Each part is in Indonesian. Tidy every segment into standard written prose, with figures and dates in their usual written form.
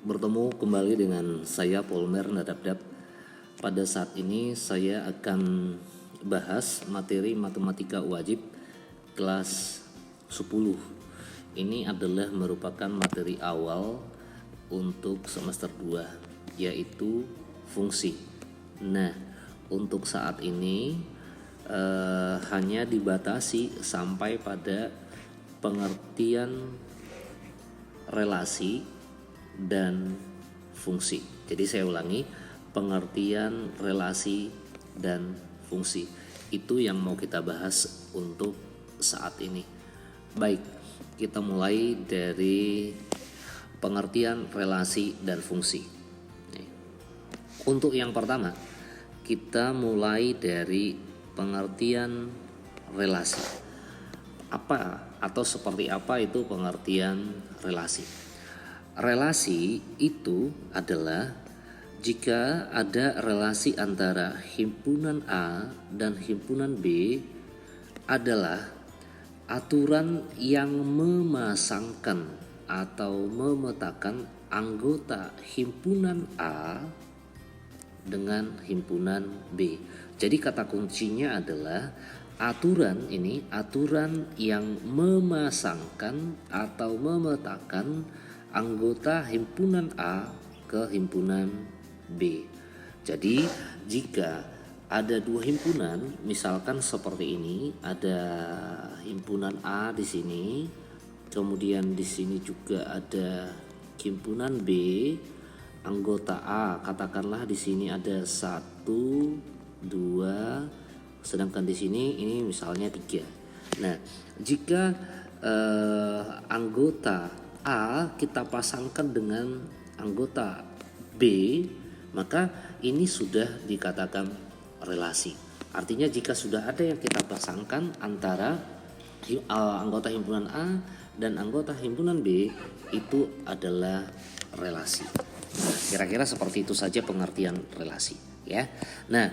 Bertemu kembali dengan saya Polmer Nadabdab. Pada saat ini saya akan bahas materi matematika wajib kelas 10. Ini adalah merupakan materi awal untuk semester 2, yaitu fungsi. Nah, untuk saat ini hanya dibatasi sampai pada pengertian relasi dan fungsi. Jadi saya ulangi, pengertian relasi dan fungsi. Itu yang mau kita bahas untuk saat ini. Baik, kita mulai dari pengertian relasi dan fungsi. Untuk yang pertama, kita mulai dari pengertian relasi. Apa atau seperti apa itu pengertian relasi? Relasi itu adalah jika ada relasi antara himpunan A dan himpunan B adalah aturan yang memasangkan atau memetakan anggota himpunan A dengan himpunan B. Jadi kata kuncinya adalah aturan yang memasangkan atau memetakan anggota himpunan A ke himpunan B. Jadi jika ada dua himpunan, misalkan seperti ini, ada himpunan A di sini, kemudian di sini juga ada himpunan B, anggota A, katakanlah di sini ada 1, 2, sedangkan di sini ini misalnya 3. Nah, jika anggota A kita pasangkan dengan anggota B, maka ini sudah dikatakan relasi. Artinya jika sudah ada yang kita pasangkan antara anggota himpunan A dan anggota himpunan B, itu adalah relasi. Nah, kira-kira seperti itu saja pengertian relasi, ya. Nah,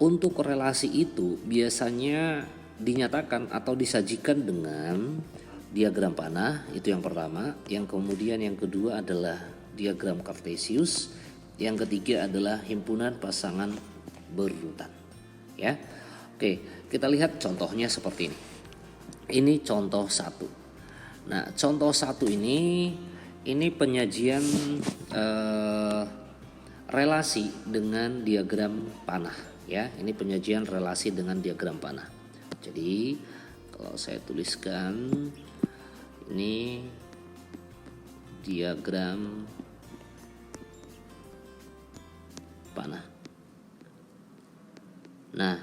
untuk relasi itu biasanya dinyatakan atau disajikan dengan diagram panah, itu yang pertama. Yang kemudian yang kedua adalah diagram kartesius. Yang ketiga adalah himpunan pasangan berurutan, ya. Oke, kita lihat contohnya seperti ini. Ini contoh 1. Nah, contoh 1 ini penyajian relasi dengan diagram panah, ya. Ini penyajian relasi dengan diagram panah. Jadi kalau saya tuliskan, ini diagram panah. Nah,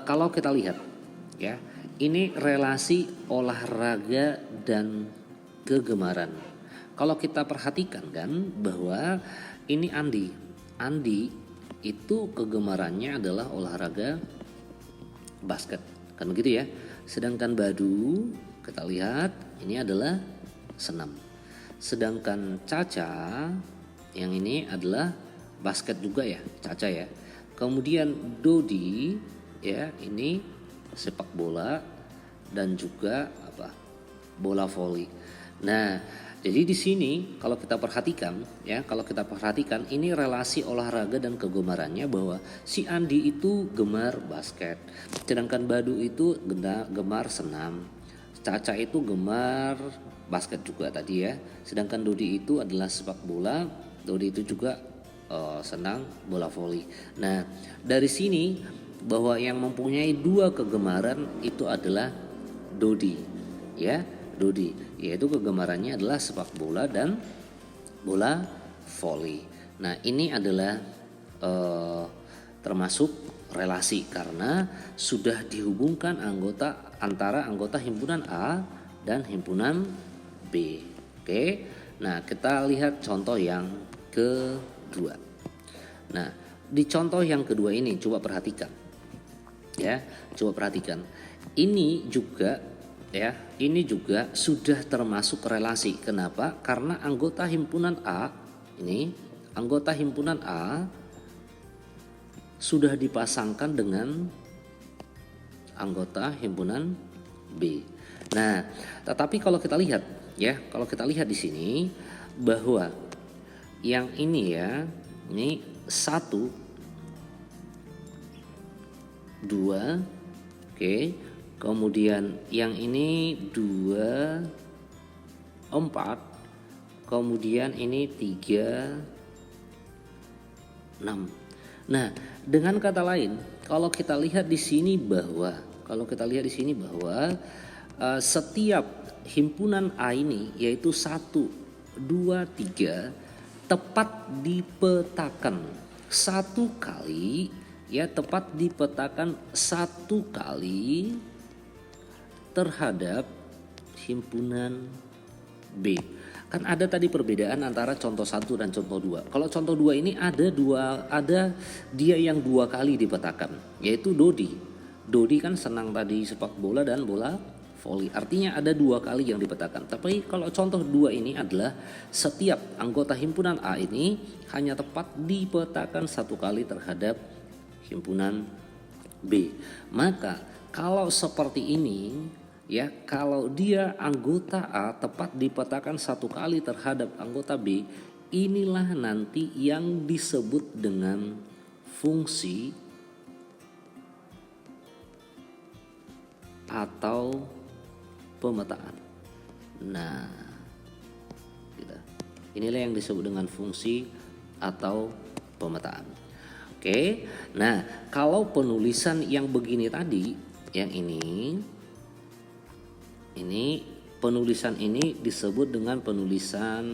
kalau kita lihat, ya, ini relasi olahraga dan kegemaran. Kalau kita perhatikan kan bahwa ini Andi itu kegemarannya adalah olahraga basket, kan begitu ya. Sedangkan Badu, kita lihat ini adalah senam. Sedangkan Caca yang ini adalah basket juga ya, Caca ya. Kemudian Dodi ya, ini sepak bola dan juga bola voli. Nah, jadi di sini kalau kita perhatikan ini relasi olahraga dan kegemarannya, bahwa si Andi itu gemar basket, sedangkan Badu itu gemar senam, Caca itu gemar basket juga tadi ya, sedangkan Dodi itu adalah sepak bola, Dodi itu juga senang bola voli. Nah, dari sini bahwa yang mempunyai dua kegemaran itu adalah Dodi, ya. Dodi, yaitu kegemarannya adalah sepak bola dan bola voli. Nah, ini adalah termasuk relasi karena sudah dihubungkan antara anggota himpunan A dan himpunan B. Oke. Nah, kita lihat contoh yang kedua. Nah, di contoh yang kedua ini coba perhatikan. Ya, coba perhatikan. Ini juga sudah termasuk relasi. Kenapa? Karena anggota himpunan A sudah dipasangkan dengan anggota himpunan B. Nah, tetapi kalau kita lihat di sini bahwa yang ini ya, ini 1, 2, oke. Kemudian yang ini 2, 4, kemudian ini 3, 6. Nah, dengan kata lain, kalau kita lihat di sini bahwa setiap himpunan A ini yaitu 1, 2, 3 tepat dipetakan satu kali, ya, tepat dipetakan satu kali terhadap himpunan B. Kan ada tadi perbedaan antara contoh 1 dan contoh 2. Kalau contoh 2 ini ada dia yang 2 kali dipetakan, yaitu Dodi. Dodi kan senang tadi sepak bola dan bola voli. Artinya ada 2 kali yang dipetakan. Tapi kalau contoh 2 ini adalah setiap anggota himpunan A ini hanya tepat dipetakan 1 kali terhadap himpunan B. Maka kalau seperti ini, ya, kalau dia anggota A tepat dipetakan 1 kali terhadap anggota B, inilah nanti yang disebut dengan fungsi atau pemetaan. Nah, gitu. Inilah yang disebut dengan fungsi atau pemetaan. Oke, nah kalau penulisan yang begini tadi, yang ini penulisan ini disebut dengan penulisan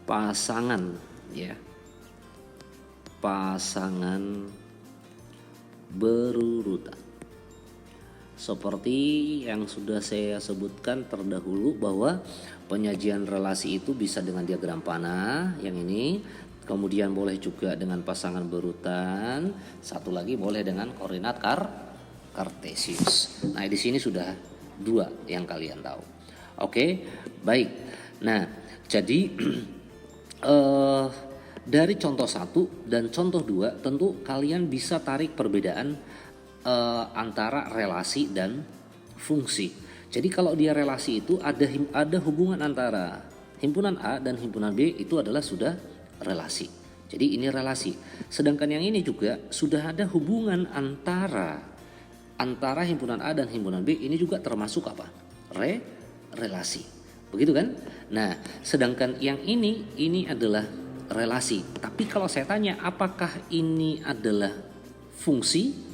pasangan, ya, pasangan berurutan. Seperti yang sudah saya sebutkan terdahulu bahwa penyajian relasi itu bisa dengan diagram panah yang ini, kemudian boleh juga dengan pasangan berurutan, satu lagi boleh dengan koordinat kartesius. Nah, di sini sudah 2 yang kalian tahu. Oke, baik. Nah, jadi dari contoh 1 dan contoh 2 tentu kalian bisa tarik perbedaan antara relasi dan fungsi. Jadi kalau dia relasi itu ada hubungan antara himpunan A dan himpunan B, itu adalah sudah relasi. Jadi ini relasi. Sedangkan yang ini juga sudah ada hubungan antara himpunan A dan himpunan B, ini juga termasuk apa? Relasi. Begitu kan? Nah, sedangkan yang ini adalah relasi. Tapi kalau saya tanya apakah ini adalah fungsi?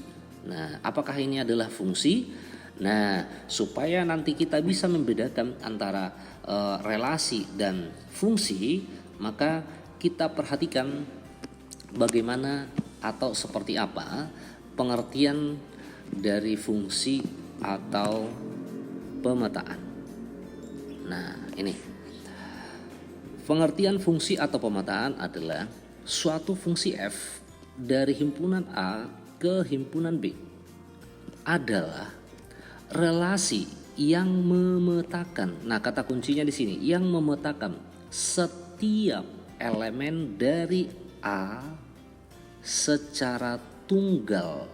Nah, apakah ini adalah fungsi? Nah, supaya nanti kita bisa membedakan antara relasi dan fungsi, maka kita perhatikan bagaimana atau seperti apa pengertian dari fungsi atau pemetaan. Nah, ini pengertian fungsi atau pemetaan adalah suatu fungsi f dari himpunan A ke himpunan B adalah relasi yang memetakan. Nah, kata kuncinya di sini, yang memetakan setiap elemen dari A secara tunggal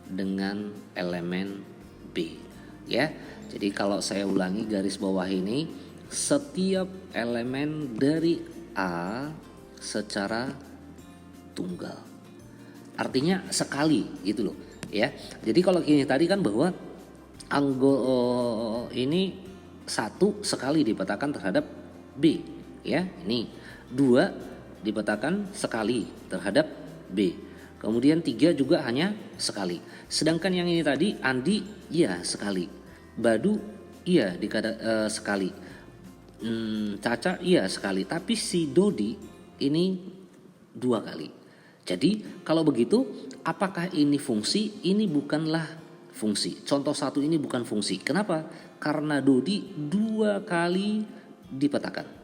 dengan elemen B, ya. Jadi kalau saya ulangi garis bawah ini, setiap elemen dari A secara tunggal. Artinya sekali gitu loh, ya. Jadi kalau ini tadi kan bahwa ini 1 sekali dipetakan terhadap B, ya. Ini 2 dipetakan sekali terhadap B. Kemudian 3 juga hanya sekali. Sedangkan yang ini tadi Andi, iya sekali. Badu, iya sekali. Caca, iya sekali. Tapi si Dodi ini 2 kali. Jadi kalau begitu, apakah ini fungsi? Ini bukanlah fungsi. Contoh 1 ini bukan fungsi. Kenapa? Karena Dodi 2 kali dipetakan.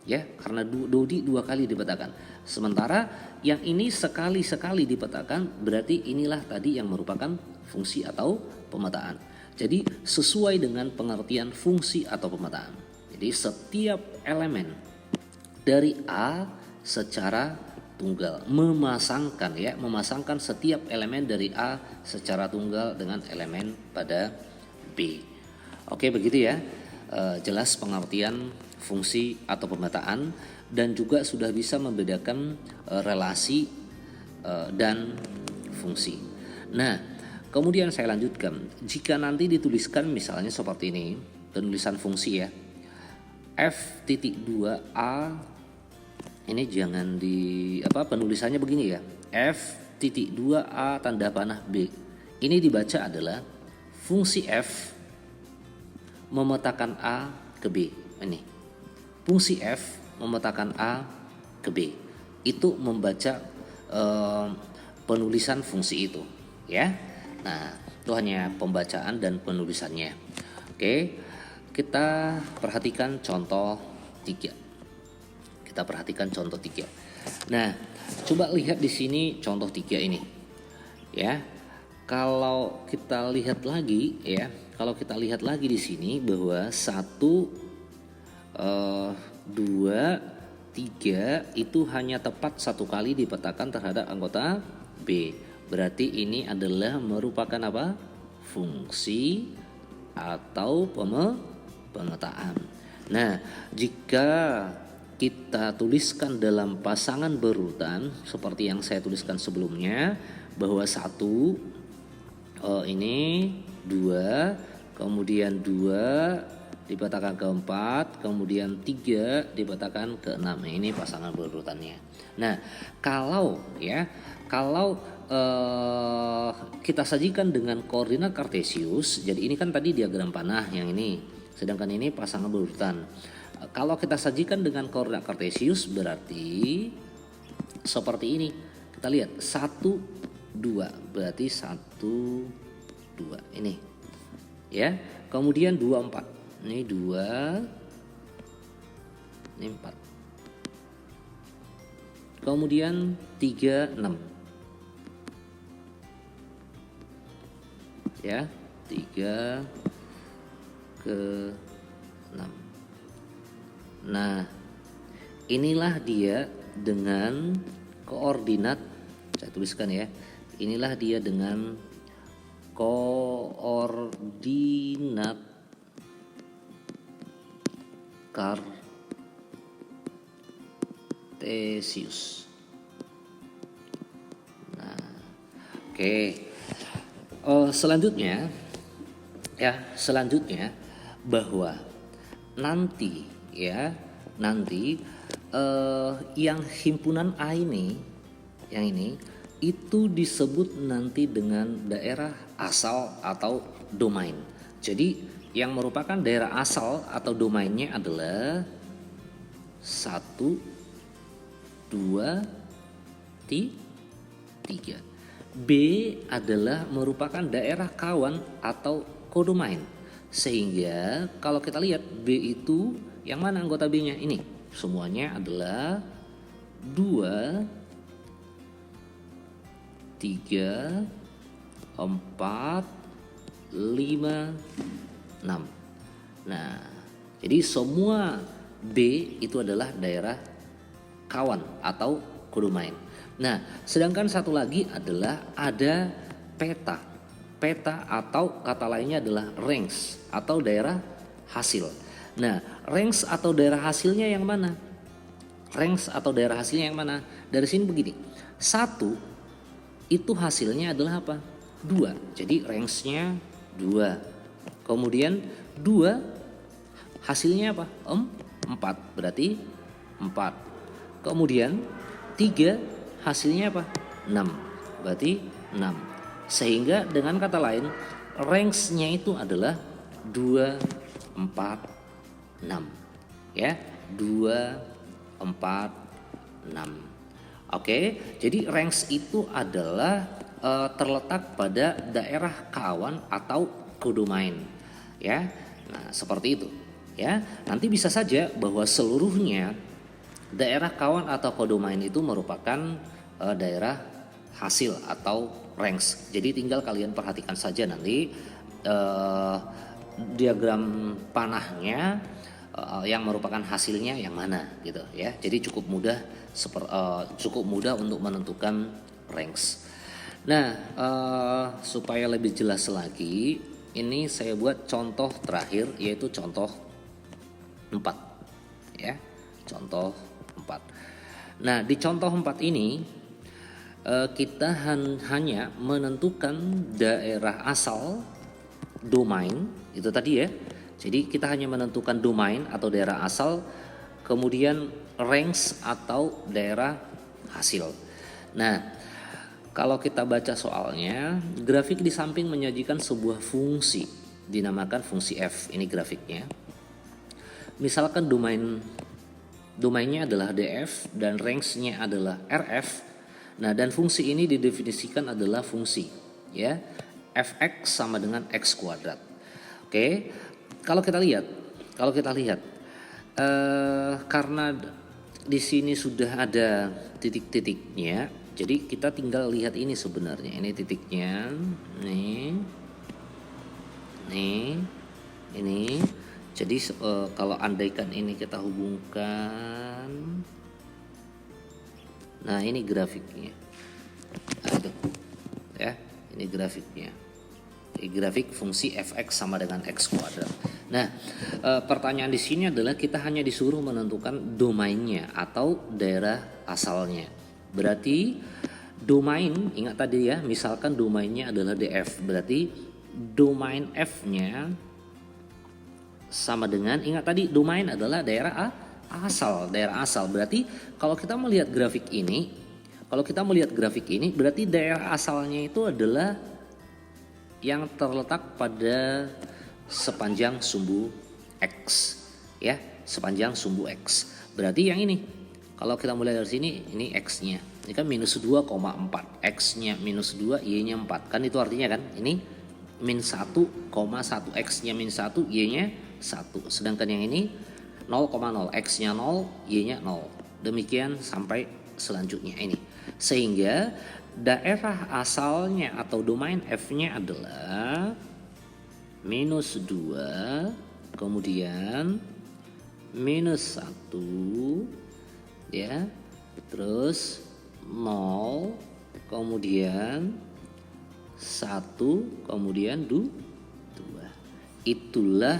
Ya, karena Dodi 2 kali dipetakan. Sementara yang ini sekali-sekali dipetakan, berarti inilah tadi yang merupakan fungsi atau pemetaan. Jadi sesuai dengan pengertian fungsi atau pemetaan. Jadi setiap elemen dari A secara tunggal, memasangkan setiap elemen dari A secara tunggal dengan elemen pada B. Oke, begitu ya. jelas pengertian fungsi atau pemetaan dan juga sudah bisa membedakan relasi dan fungsi. Nah, kemudian saya lanjutkan. Jika nanti dituliskan misalnya seperti ini, penulisan fungsi ya. F.2a ini jangan penulisannya begini ya. F.2a tanda panah B. Ini dibaca adalah fungsi F memetakan A ke B. Ini. Fungsi F memetakan A ke B. Itu membaca penulisan fungsi itu, ya. Nah, itu hanya pembacaan dan penulisannya. Oke. Kita perhatikan contoh 3. Nah, coba lihat di sini contoh 3 ini. Ya. Kalau kita lihat lagi di sini bahwa 1 2 3 itu hanya tepat 1 kali dipetakan terhadap anggota B. Berarti ini adalah merupakan apa? Fungsi atau pemetaan. Nah, jika kita tuliskan dalam pasangan berurutan seperti yang saya tuliskan sebelumnya, bahwa 1 ini 2, kemudian 2 dipetakan ke 4, kemudian 3 dipetakan ke 6. Ini pasangan berurutannya. Nah, kalau kita sajikan dengan koordinat kartesius, jadi ini kan tadi diagram panah yang ini, sedangkan ini pasangan berurutan. Kalau kita sajikan dengan koordinat kartesius berarti seperti ini. Kita lihat 1 2 berarti 1 2 ini. Ya. Kemudian 2 4. Ini 2 ini 4. Kemudian 3 6. Ya, 3 ke 6. Nah, inilah dia dengan koordinat, saya tuliskan ya. Inilah dia dengan koordinat kartesius. Nah, oke. Selanjutnya bahwa nanti yang himpunan A ini, yang ini itu disebut nanti dengan daerah asal atau domain. Jadi yang merupakan daerah asal atau domainnya adalah 1 2 3. B adalah merupakan daerah kawan atau kodomain. Sehingga kalau kita lihat B itu yang mana anggota B-nya? Ini semuanya adalah 2 3 4 5 6. Nah, jadi semua B itu adalah daerah kawan atau kodomain. Nah, sedangkan satu lagi adalah ada peta. Peta atau kata lainnya adalah range atau daerah hasil. Nah, range atau daerah hasilnya yang mana? Range atau daerah hasilnya yang mana? Dari sini begini. 1 itu hasilnya adalah apa? 2. Jadi range-nya 2. Kemudian 2 hasilnya apa? 4. Berarti 4. Kemudian 3 hasilnya apa? 6. Berarti 6. Sehingga dengan kata lain range-nya itu adalah 2 4 6. Ya, 2 4 6. Oke, jadi range itu adalah terletak pada daerah kawan atau kodomain. Ya. Nah, seperti itu. Ya, nanti bisa saja bahwa seluruhnya daerah kawan atau kodomain itu merupakan daerah hasil atau range. Jadi tinggal kalian perhatikan saja nanti diagram panahnya yang merupakan hasilnya yang mana gitu ya. Jadi cukup mudah untuk menentukan range. Nah, supaya lebih jelas lagi, ini saya buat contoh terakhir yaitu contoh 4 ya. Contoh 4. Nah, di contoh 4 ini kita hanya menentukan daerah asal domain itu tadi ya. Jadi kita hanya menentukan domain atau daerah asal, kemudian range atau daerah hasil. Nah, kalau kita baca soalnya, grafik di samping menyajikan sebuah fungsi dinamakan fungsi f. Ini grafiknya. Misalkan domainnya adalah df dan range-nya adalah rf. Nah, dan fungsi ini didefinisikan adalah fungsi ya, fx sama dengan x kuadrat. Oke, kalau kita lihat karena di sini sudah ada titik-titiknya, jadi kita tinggal lihat ini sebenarnya. Ini titiknya, ini. Jadi kalau andaikan ini kita hubungkan, nah ini grafiknya. Nah, itu ya, ini grafiknya. Grafik fungsi fx sama dengan x kuadrat. Nah, pertanyaan di sini adalah kita hanya disuruh menentukan domainnya atau daerah asalnya. Berarti domain, ingat tadi ya, misalkan domainnya adalah df, berarti domain f-nya sama dengan, ingat tadi domain adalah daerah asal. Berarti kalau kita melihat grafik ini, berarti daerah asalnya itu adalah yang terletak pada sepanjang sumbu X ya, sepanjang sumbu X. Berarti yang ini, kalau kita mulai dari sini, ini X-nya. Ini kan minus 2,4. X-nya minus 2, Y-nya 4. Kan itu artinya kan, ini min 1,1. X-nya min 1, Y-nya 1. Sedangkan yang ini 0,0. X-nya 0, Y-nya 0. Demikian sampai selanjutnya ini. Sehingga daerah asalnya atau domain F-nya adalah minus 2, kemudian minus 1 ya, terus 0, kemudian 1, kemudian 2. Itulah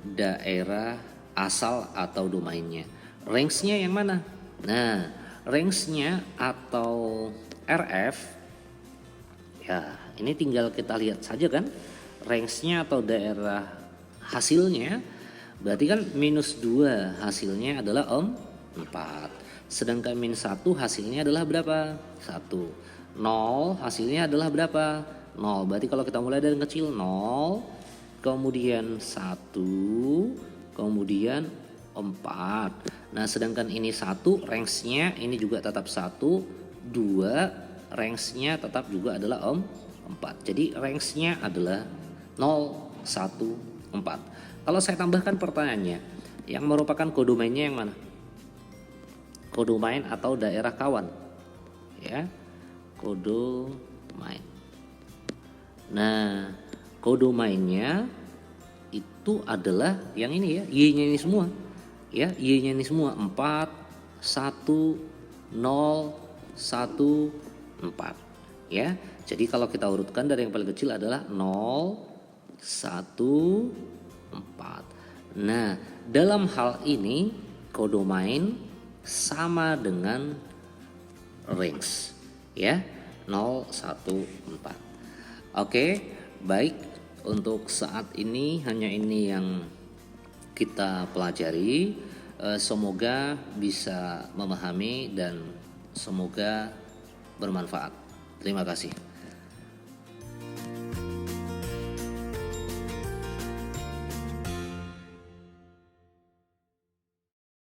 daerah asal atau domainnya. Range-nya yang mana? Nah, range-nya atau RF ya, ini tinggal kita lihat saja kan, range-nya atau daerah hasilnya. Berarti kan minus 2 hasilnya adalah 4. Sedangkan min 1 hasilnya adalah berapa? 1. 0 hasilnya adalah berapa? 0. Berarti kalau kita mulai dari kecil 0, kemudian 1, kemudian 4. Nah, sedangkan ini 1, range-nya ini juga tetap 1, 2, range-nya tetap juga adalah 4. Jadi range-nya adalah 0, 1, 4. Kalau saya tambahkan pertanyaannya, yang merupakan kodomainnya yang mana? Kodomain atau daerah kawan ya, kodomain. Nah, kodomainnya itu adalah yang ini ya, Y-nya ini semua ya, Y-nya ini semua 4, 1, 0, 1, 4 ya. Jadi kalau kita urutkan dari yang paling kecil adalah 0, 1, 4. Nah, dalam hal ini kodomain sama dengan range ya, 0, 1, 4. Oke, baik, untuk saat ini hanya ini yang kita pelajari. Semoga bisa memahami dan semoga bermanfaat. Terima kasih.